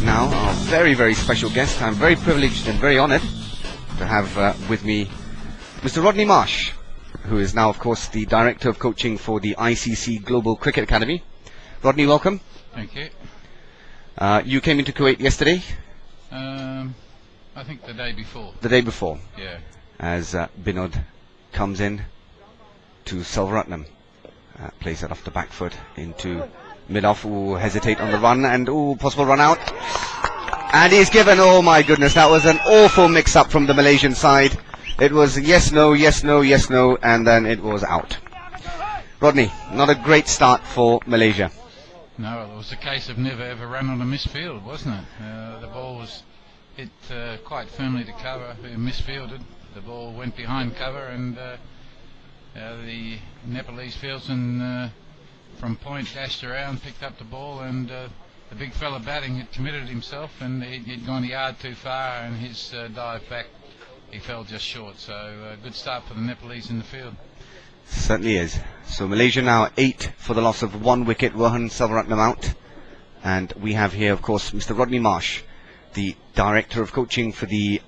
now our very, very special guest. I'm very privileged and very honoured to have with me Mr. Rodney Marsh, who is now, of course, the Director of Coaching for the ICC Global Cricket Academy. Rodney, welcome. Thank you. You came into Kuwait yesterday? I think the day before. The day before. Yeah. As Binod comes in to Selvaratnam. Plays that off the back foot into mid-off, who hesitate on the run, and possible run out. And he's given, oh my goodness, that was an awful mix-up from the Malaysian side. It was yes, no, yes, no, yes, no, and then it was out. Rodney, not a great start for Malaysia. No, it was a case of never ever run on a misfield, wasn't it? The ball was hit quite firmly to cover, misfielded. The ball went behind cover, and the Nepalese fieldsman from point dashed around, picked up the ball, and the big fella batting had committed himself, and he'd gone a yard too far, and his dive back, he fell just short. So good start for the Nepalese in the field. Certainly is. So Malaysia now 8 for the loss of 1 wicket. Rohan Selvaratnam out. And we have here, of course, Mr. Rodney Marsh, the Director of Coaching for the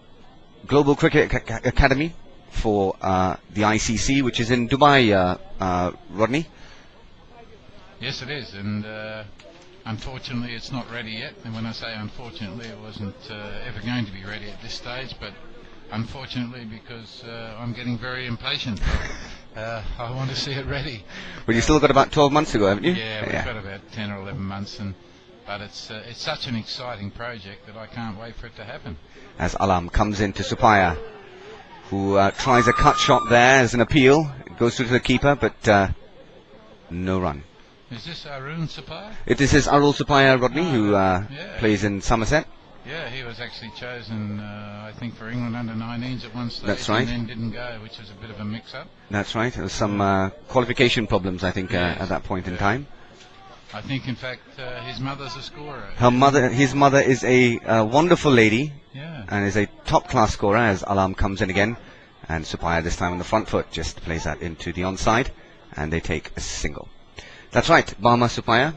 Global Cricket Academy for the ICC, which is in Dubai, Rodney. Yes, it is, and unfortunately it's not ready yet. And when I say unfortunately, it wasn't ever going to be ready at this stage, but unfortunately because I'm getting very impatient. I want to see it ready. Well, you still got about 12 months ago, haven't you? Yeah, we've got about 10 or 11 months, but it's such an exciting project that I can't wait for it to happen. As Alam comes into Supaya, who tries a cut shot there as an appeal. It goes through to the keeper, but no run. Is this Arun Supaya? This is Arul Supaya, Rodney, who plays in Somerset. Yeah, he was actually chosen, I think, for England under-19s at one stage. That's right. And then didn't go, which was a bit of a mix-up. That's right. There was some qualification problems, I think, at that point in time. I think, in fact, his mother's a scorer. His mother is a wonderful lady, yeah, and is a top-class scorer as Alam comes in again. And Supaya, this time on the front foot, just plays that into the onside, and they take a single. That's right, Bama Supaya,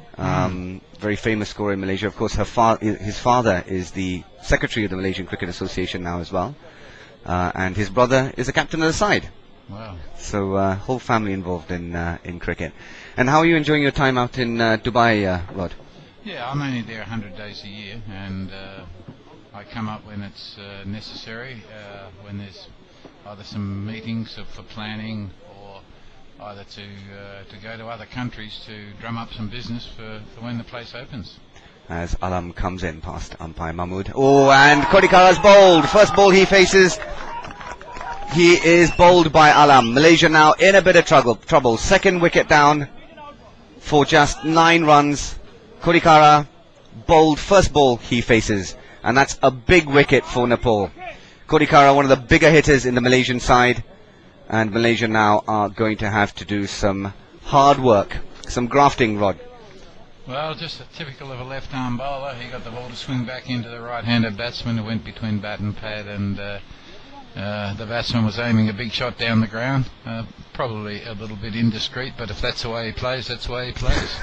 very famous scorer in Malaysia. Of course, his father is the secretary of the Malaysian Cricket Association now as well, and his brother is a captain of the side. Wow! So whole family involved in cricket. And how are you enjoying your time out in Dubai, Rod? Yeah, I'm only there 100 days a year, and I come up when it's necessary, when there's either some meetings for planning, or either to go to other countries to drum up some business for when the place opens. As Alam comes in past umpire Mahmood. Oh, and Kodikara's bowled. First ball he faces. He is bowled by Alam. Malaysia now in a bit of trouble. Second wicket down for just 9 runs. Kodikara bowled. First ball he faces. And that's a big wicket for Nepal. Kodikara, one of the bigger hitters in the Malaysian side. And Malaysia now are going to have to do some hard work, some grafting, Rod. Well, just typical of a left-arm bowler. He got the ball to swing back into the right-handed batsman who went between bat and pad, and the batsman was aiming a big shot down the ground. Probably a little bit indiscreet, but if that's the way he plays, that's the way he plays.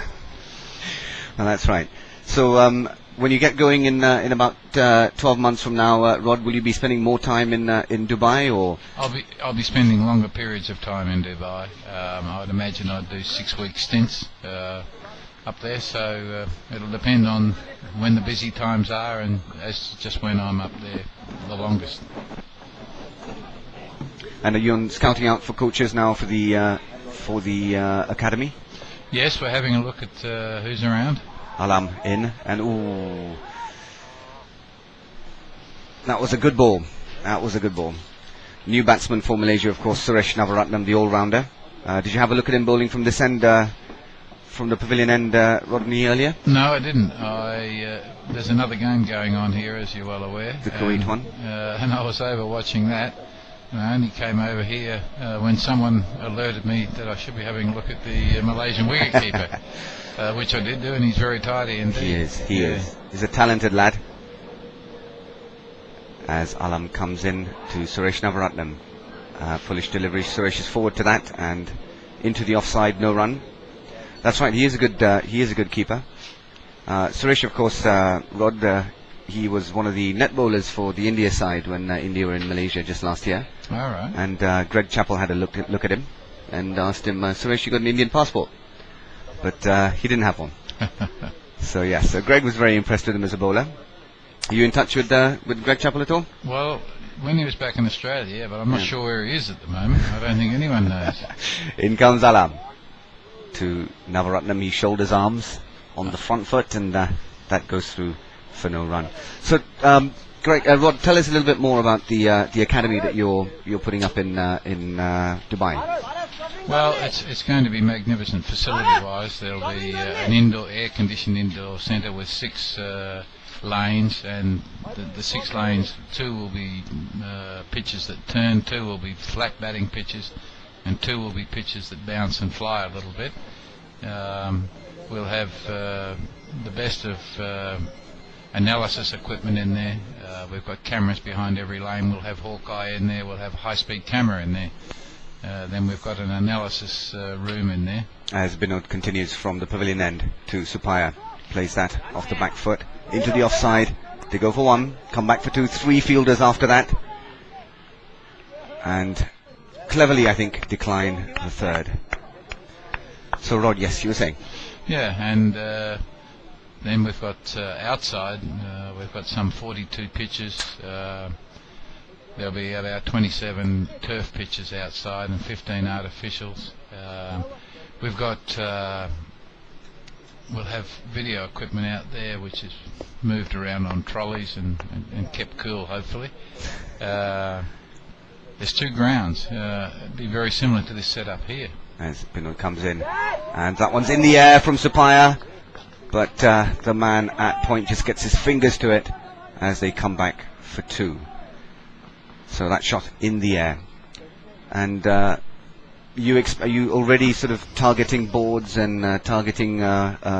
Well, that's right. So when you get going in about 12 months from now, Rod, will you be spending more time in Dubai, or? I'll be spending longer periods of time in Dubai. I would imagine I'd do 6-week stints up there. So it'll depend on when the busy times are, and as just when I'm up there the longest. And are you on scouting out for coaches now for the academy? Yes, we're having a look at who's around. Alam in, and that was a good ball. That was a good ball. New batsman for Malaysia, of course, Sreenevasan, the all-rounder. Did you have a look at him bowling from this end, from the pavilion end, Rodney, earlier? No, I didn't. There's another game going on here, as you're well aware. The Kuwait one. And I was over watching that. I only came over here when someone alerted me that I should be having a look at the Malaysian wicketkeeper. Which I did do, and he's very tidy indeed. He is. He's a talented lad. As Alam comes in to Sreenevasan. Foolish delivery. Suresh is forward to that and into the offside, no run. That's right. He is a good keeper. Suresh, of course, Rod, he was one of the net bowlers for the India side when India were in Malaysia just last year. All right. And Greg Chappell had a look at him and asked him, Suresh, you got an Indian passport? But he didn't have one. So yes, so Greg was very impressed with him as a bowler. Are you in touch with Greg Chappell at all? Well, when he was back in Australia, yeah, but I'm not sure where he is at the moment. I don't think anyone knows. In comes Alam to Navaratnam. He shoulders arms on the front foot, and that goes through for no run. So, Greg, Rod, tell us a little bit more about the academy that you're putting up in Dubai. Well, it's going to be magnificent facility-wise. There'll be an air-conditioned indoor centre with 6 lanes, and the 6 lanes, 2 will be pitches that turn, 2 will be flat batting pitches, and 2 will be pitches that bounce and fly a little bit. We'll have the best of analysis equipment in there. We've got cameras behind every lane. We'll have Hawkeye in there. We'll have a high-speed camera in there. Then we've got an analysis room in there. As Binod continues from the pavilion end to Supaya, plays that off the back foot into the offside. They go for 1, come back for 2, 3 fielders after that, and cleverly, I think, decline the 3rd. So, Rod, yes, you were saying? Yeah, and then we've got outside, we've got some 42 pitches. There'll be about 27 turf pitches outside and 15 artificials. We've got, we'll have video equipment out there which is moved around on trolleys and kept cool, hopefully. There's 2 grounds. It'd be very similar to this setup here. As Binod comes in, and that one's in the air from Supaya, but the man at point just gets his fingers to it as they come back for 2. So that shot in the air. And are you already sort of targeting boards and targeting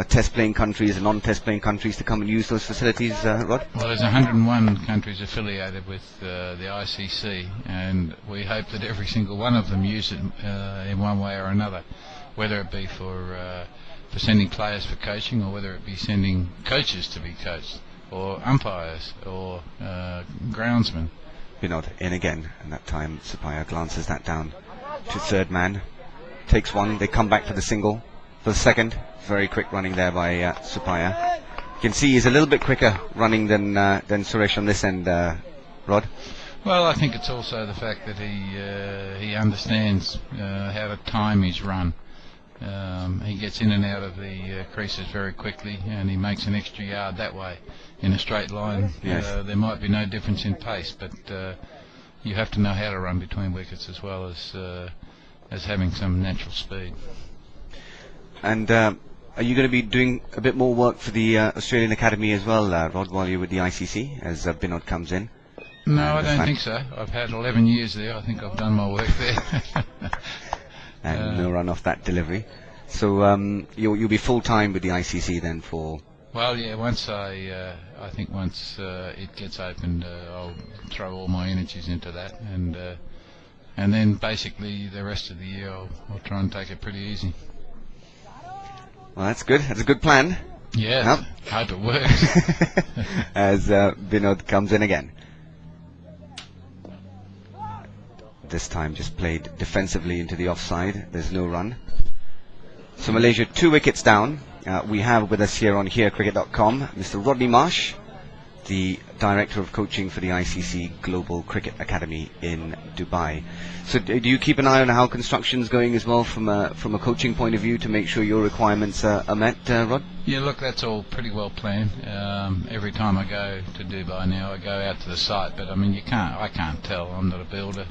test playing countries and non-test playing countries to come and use those facilities, Rod? Well, there's 101 countries affiliated with the ICC, and we hope that every single one of them use it in one way or another, whether it be for sending players for coaching, or whether it be sending coaches to be coached, or umpires, or groundsmen. Binod in again, and that time Supaya glances that down to 3rd man, takes 1, they come back for the single, for the 2nd, very quick running there by Supaya. You can see he's a little bit quicker running than Suresh on this end, Rod. Well, I think it's also the fact that he understands how to time his run. He gets in and out of the creases very quickly, and he makes an extra yard that way in a straight line. Yes. There might be no difference in pace, but you have to know how to run between wickets as well as having some natural speed. And are you going to be doing a bit more work for the Australian Academy as well, Rod, while you're with the ICC, as Binod comes in? No, I don't think so. I've had 11 years there. I think I've done my work there. And no run off that delivery. So you'll be full time with the ICC then for. Well, yeah. Once I think once it gets opened, I'll throw all my energies into that, and then basically the rest of the year I'll try and take it pretty easy. Well, that's good. That's a good plan. Yeah. Hope it works. As Binod comes in again. This time just played defensively into the offside. There's no run. So Malaysia 2 wickets down. We have with us here on HereCricket.com Mr. Rodney Marsh, the Director of Coaching for the ICC Global Cricket Academy in Dubai. So do you keep an eye on how construction's going as well from a coaching point of view to make sure your requirements are met, Rod? Yeah, look, that's all pretty well planned. Every time I go to Dubai now, I go out to the site, but I mean, I can't tell. I'm not a builder.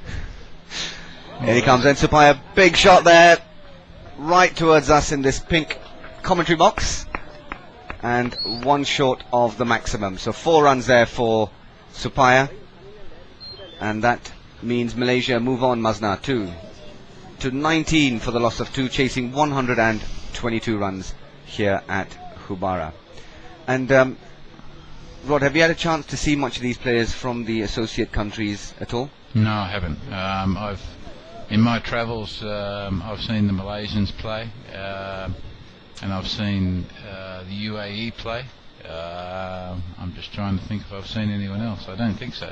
Here he comes in, Supaya, big shot there, right towards us in this pink commentary box, and 1 short of the maximum. So 4 runs there for Supaya, and that means Malaysia move on, Mazna, to 19 for the loss of 2, chasing 122 runs here at Hubara. And Rod, have you had a chance to see much of these players from the associate countries at all? No, I haven't. In my travels, I've seen the Malaysians play, and I've seen the UAE play. I'm just trying to think if I've seen anyone else. I don't think so.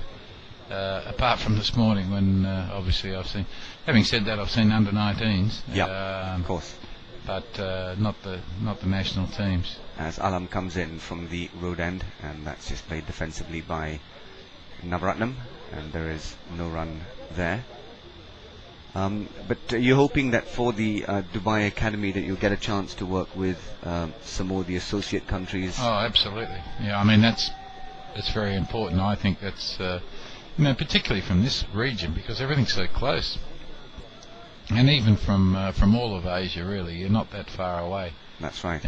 Apart from this morning when obviously I've seen. Having said that, I've seen under-19s. Yeah, of course. But not the national teams. As Alam comes in from the road end, and that's just played defensively by Navaratnam, and there is no run there. But you're hoping that for the Dubai Academy that you'll get a chance to work with some more of the associate countries? Oh, absolutely. Yeah, I mean that's very important. I think that's particularly from this region, because everything's so close, and even from all of Asia, really, you're not that far away. That's right.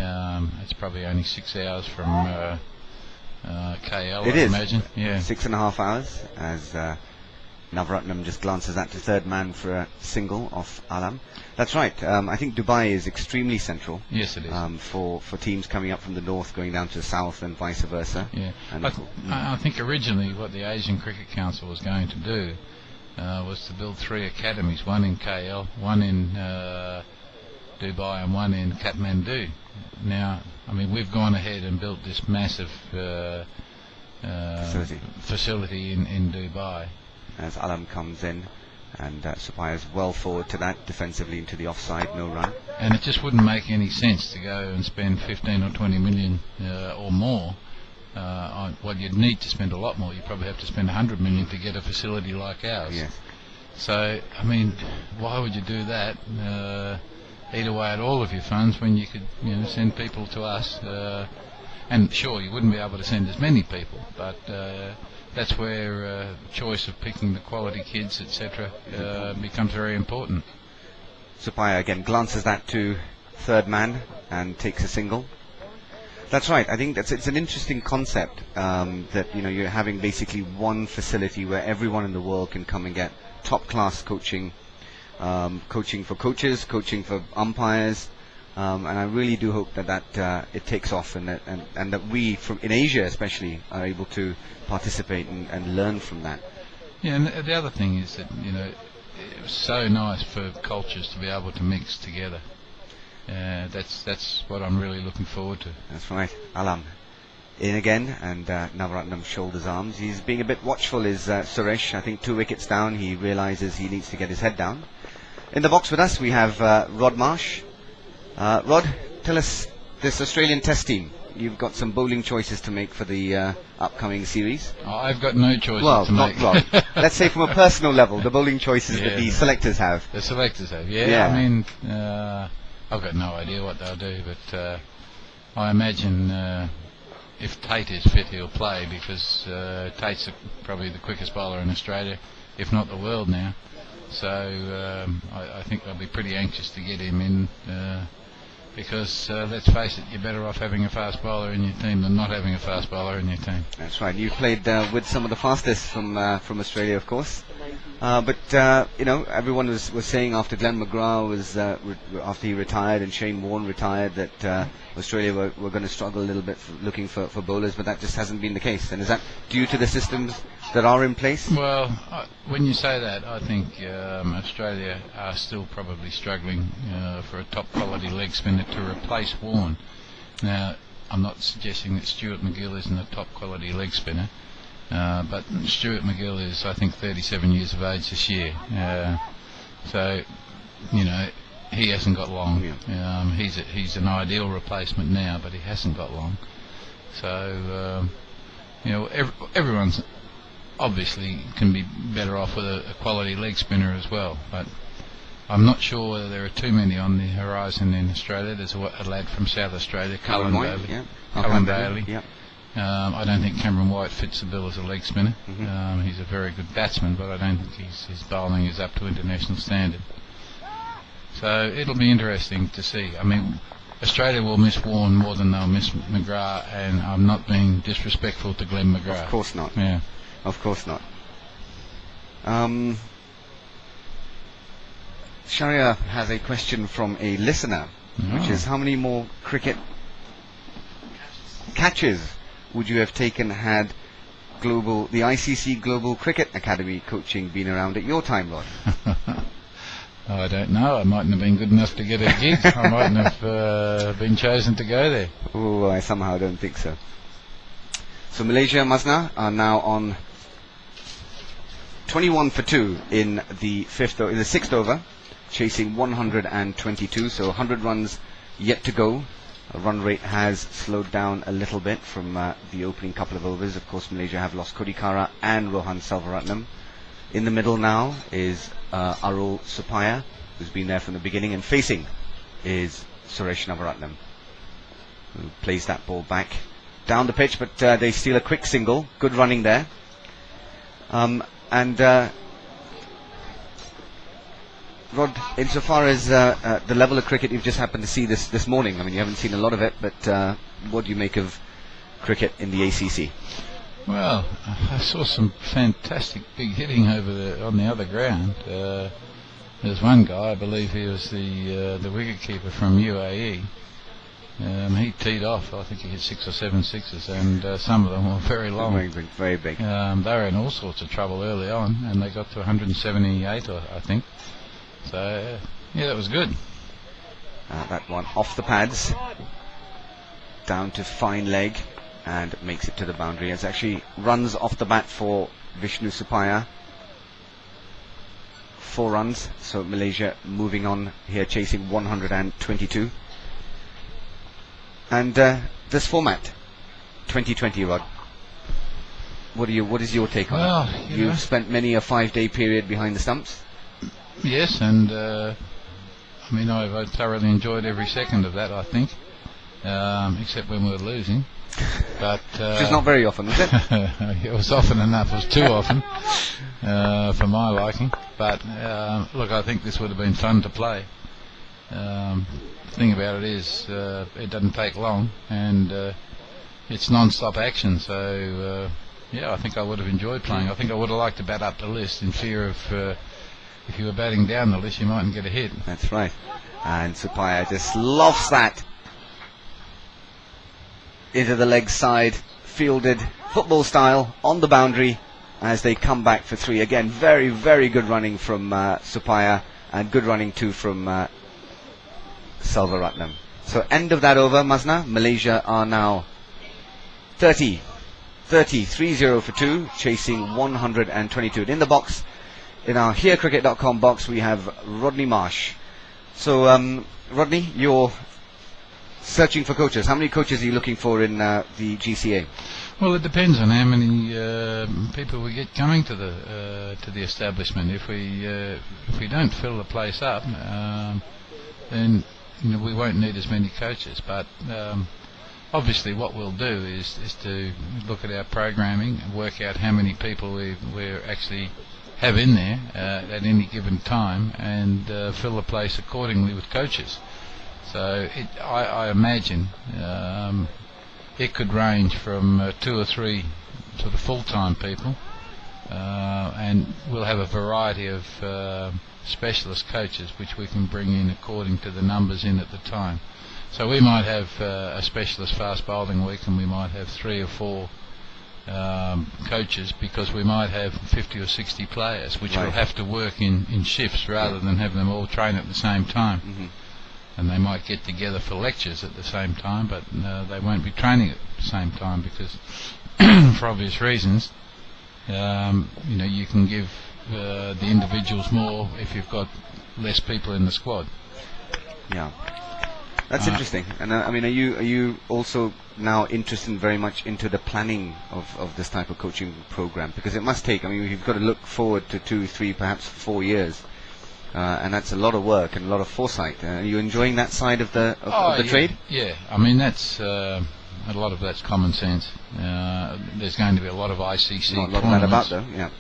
It's probably only 6 hours from KL. It I is. imagine. Yeah. 6.5 hours as Navaratnam just glances at the third man for a single off Alam. That's right. I think Dubai is extremely central. Yes, it is. For teams coming up from the north, going down to the south, and vice versa. Yeah. I think originally what the Asian Cricket Council was going to do was to build 3 academies, one in KL, one in Dubai, and one in Kathmandu. Now, I mean, we've gone ahead and built this massive facility in Dubai. As Alam comes in, and Supaya's well forward to that, defensively into the offside, no run. And it just wouldn't make any sense to go and spend 15 or 20 million or more. Well, you'd need to spend a lot more. You probably have to spend 100 million to get a facility like ours. Yes. So, I mean, why would you do that? Eat away at all of your funds when you could, send people to us. And sure, you wouldn't be able to send as many people, but that's where choice of picking the quality kids, etc., becomes very important. Supaya again glances that to third man and takes a single. That's right. I think it's an interesting concept that you're having basically one facility where everyone in the world can come and get top class coaching, coaching for coaches, coaching for umpires. And I really do hope that it takes off, and that we in Asia especially are able to participate and learn from that. Yeah, and the other thing is that it was so nice for cultures to be able to mix together. That's what I'm really looking forward to. That's right. Alam in again, and Navaratnam shoulders arms. He's being a bit watchful, is Suresh. I think 2 wickets down, he realises he needs to get his head down. In the box with us we have Rod Marsh. Rod, tell us this Australian Test team. You've got some bowling choices to make for the upcoming series. I've got no choices to make. Well, not Rod. Let's say from a personal level, the bowling choices that the selectors have. The selectors have, yeah. I mean, I've got no idea what they'll do, but I imagine if Tate is fit, he'll play, because Tate's probably the quickest bowler in Australia, if not the world now. So I think they'll be pretty anxious to get him in, because let's face it, you're better off having a fast bowler in your team than not having a fast bowler in your team. That's right. You played with some of the fastest from Australia, of course. But everyone was saying after Glenn McGrath was after he retired and Shane Warne retired that Australia were going to struggle a little bit looking for bowlers, but that just hasn't been the case. And is that due to the systems that are in place? Well, when you say that, I think Australia are still probably struggling for a top quality leg spinner to replace Warne. Now, I'm not suggesting that Stuart MacGill isn't a top quality leg spinner. But Stuart MacGill is, I think, 37 years of age this year. So, he hasn't got long. Yeah. He's an ideal replacement now, but he hasn't got long. So, everyone's obviously can be better off with a quality leg spinner as well. But I'm not sure whether there are too many on the horizon in Australia. There's a lad from South Australia, Cullen Bailey. Cullen Bailey. Yeah. I don't think Cameron White fits the bill as a leg spinner. He's a very good batsman, but I don't think his bowling is up to international standard. So it'll be interesting to see. I mean, Australia will miss Warne more than they'll miss McGrath, and I'm not being disrespectful to Glenn McGrath. Of course not. Yeah. Of course not. Sharia has a question from a listener, which is, how many more cricket catches would you have taken had the ICC Global Cricket Academy coaching been around at your time, Rod? I don't know. I mightn't have been good enough to get a gig. I mightn't have been chosen to go there. Oh, I somehow don't think so. So Malaysia, Masna, are now on 21 for 2 in the sixth over, chasing 122. So 100 runs yet to go. A run rate has slowed down a little bit from the opening couple of overs. Of course, Malaysia have lost Kodikara and Rohan Selvaratnam. In the middle now is Arul Supaya, who's been there from the beginning, and facing is Suresh Navaratnam, who plays that ball back down the pitch, but they steal a quick single. Good running there. Rod, insofar as the level of cricket you've just happened to see this morning, I mean, you haven't seen a lot of it, but what do you make of cricket in the ACC? Well, I saw some fantastic big hitting over on the other ground. There's one guy, I believe he was the wicketkeeper from UAE. He teed off. I think he hit 6 or 7 sixes, and some of them were very long. Very big, very big. They were in all sorts of trouble early on, and they got to 178, I think. So, yeah, that was good. That one off the pads, down to fine leg, and makes it to the boundary. It's actually runs off the bat for Vishnu Supaya. 4 runs, so Malaysia moving on here, chasing 122. And this format, 2020, Rod, what is your take on it? You've spent many a 5-day period behind the stumps. Yes, and I mean, I thoroughly enjoyed every second of that, I think, except when we were losing. But which is not very often, is it? It was often enough. It was too often for my liking. But look, I think this would have been fun to play. The thing about it is, it doesn't take long, and it's non-stop action. So yeah, I think I would have enjoyed playing. I think I would have liked to bat up the list in fear of if you were batting down the list, you mightn't get a hit. That's right. And Supaya just lofts that into the leg side, fielded football style on the boundary as they come back for 3. Again, very, very good running from Supaya, and good running too from Selvaratnam. So end of that over, Masna. Malaysia are now 30 for 2, chasing 122. And in the box, in our herecricket.com box, we have Rodney Marsh. So, Rodney, you're searching for coaches. How many coaches are you looking for in the GCA? Well, it depends on how many people we get coming to the establishment. If we don't fill the place up, then we won't need as many coaches. But obviously, what we'll do is to look at our programming and work out how many people we actually have in there at any given time, and fill the place accordingly with coaches. So I imagine it could range from 2 or 3 sort of full-time people, and we'll have a variety of specialist coaches which we can bring in according to the numbers in at the time. So we might have a specialist fast bowling week, and we might have 3 or 4 coaches, because we might have 50 or 60 players which will have to work in shifts rather than have them all train at the same time. Mm-hmm. And they might get together for lectures at the same time, but they won't be training at the same time, because for obvious reasons, you can give the individuals more if you've got less people in the squad. Yeah, that's interesting. And I mean, are you also now interested very much into the planning of this type of coaching program? Because it must take, I mean, you've got to look forward to 2, 3, perhaps 4 years. And that's a lot of work and a lot of foresight. Are you enjoying that side of the trade? Yeah, I mean, that's a lot of that's common sense. There's going to be a lot of ICC Not a lot of that about, though. Yeah.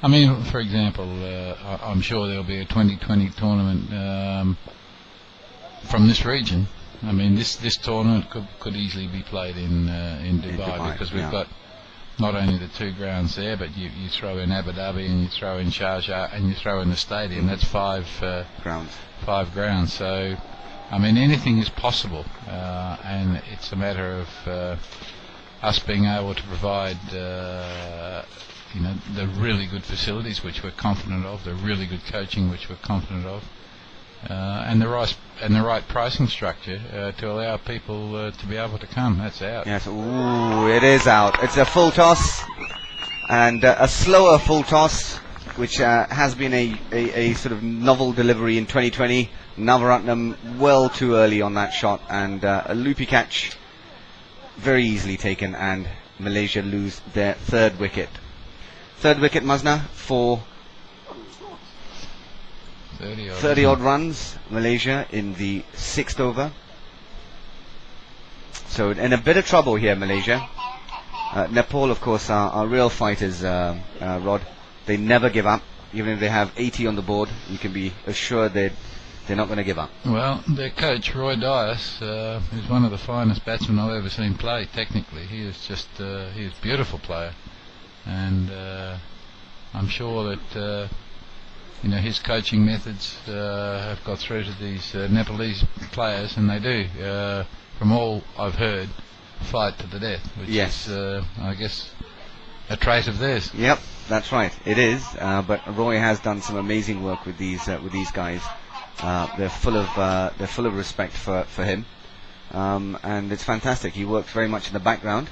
I mean, for example, I'm sure there'll be a 2020 tournament from this region. I mean, this tournament could easily be played in Dubai, because we've got not only the 2 grounds there, but you throw in Abu Dhabi, and you throw in Sharjah, and you throw in the stadium. That's 5 grounds. 5 grounds. So, I mean, anything is possible, and it's a matter of us being able to provide, the really good facilities which we're confident of, the really good coaching which we're confident of, and the right pricing structure to allow people to be able to come. That's out. Yes, ooh, it is out. It's a full toss, and a slower full toss, which has been a sort of novel delivery in 2020. Navaratnam well too early on that shot, and a loopy catch very easily taken, and Malaysia lose their third wicket. Third wicket, Mazna, for 30 odd runs, Malaysia in the 6th over. So in a bit of trouble here, Malaysia. Nepal, of course, are real fighters, Rod. They never give up. Even if they have 80 on the board, you can be assured they're not going to give up. Well, their coach, Roy Dias, is one of the finest batsmen I've ever seen play, technically. He is just he is a beautiful player. And I'm sure that his coaching methods have got through to these Nepalese players, and they do, from all I've heard, fight to the death, which is, I guess, a trait of theirs. Yep, that's right. It is. But Roy has done some amazing work with these guys. They're full of respect for him, and it's fantastic. He works very much in the background.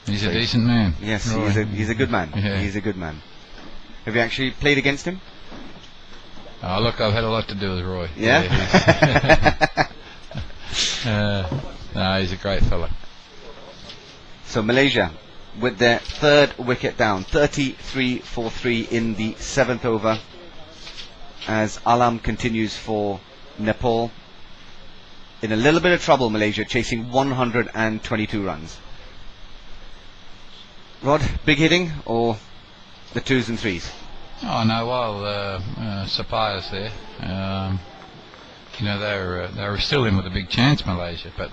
He's a decent man. Yes, Roy. he's a good man. Yeah. He's a good man. Have you actually played against him? Oh, look, I've had a lot to do with Roy. Yeah? No, he's a great fella. So Malaysia, with their third wicket down, 33 for 3 in the 7th over, as Alam continues for Nepal. In a little bit of trouble, Malaysia, chasing 122 runs. Rod, big hitting or the 2s and 3s? Oh no, well, Sapaya's there. They were still in with a big chance, Malaysia, but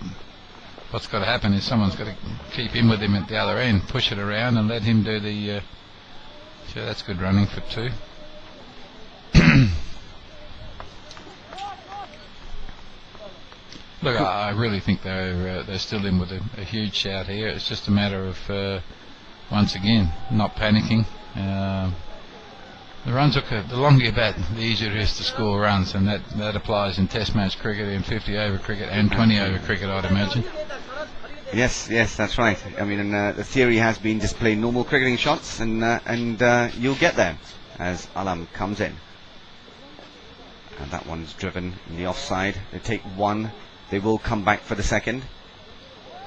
what's got to happen is someone's got to keep in with him at the other end, push it around and let him do the so that's good running for 2. Look, I really think they're still in with a huge shout here. It's just a matter of once again not panicking. The runs the longer you bat, the easier it is to score runs, and that applies in Test match cricket, in 50 over cricket, and 20 over cricket, I'd imagine. Yes, that's right. I mean, the theory has been just play normal cricketing shots, and you'll get there as Alam comes in. And that one's driven in the offside. They take 1. They will come back for the 2nd.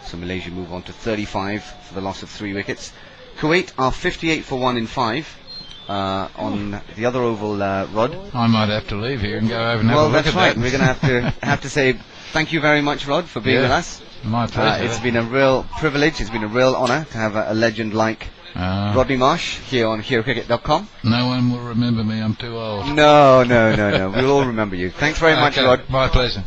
So Malaysia move on to 35 for the loss of 3 wickets. Kuwait are 58 for 1 in 5 on the other oval, Rod. I might have to leave here and go over and have a look at that. Well, that's right. We're going to have to say thank you very much, Rod, for being with us. My pleasure. It's been a real privilege. It's been a real honour to have a legend like Rodney Marsh here on HeroCricket.com. No one will remember me. I'm too old. No. We'll all remember you. Thanks very much, Rod. My pleasure.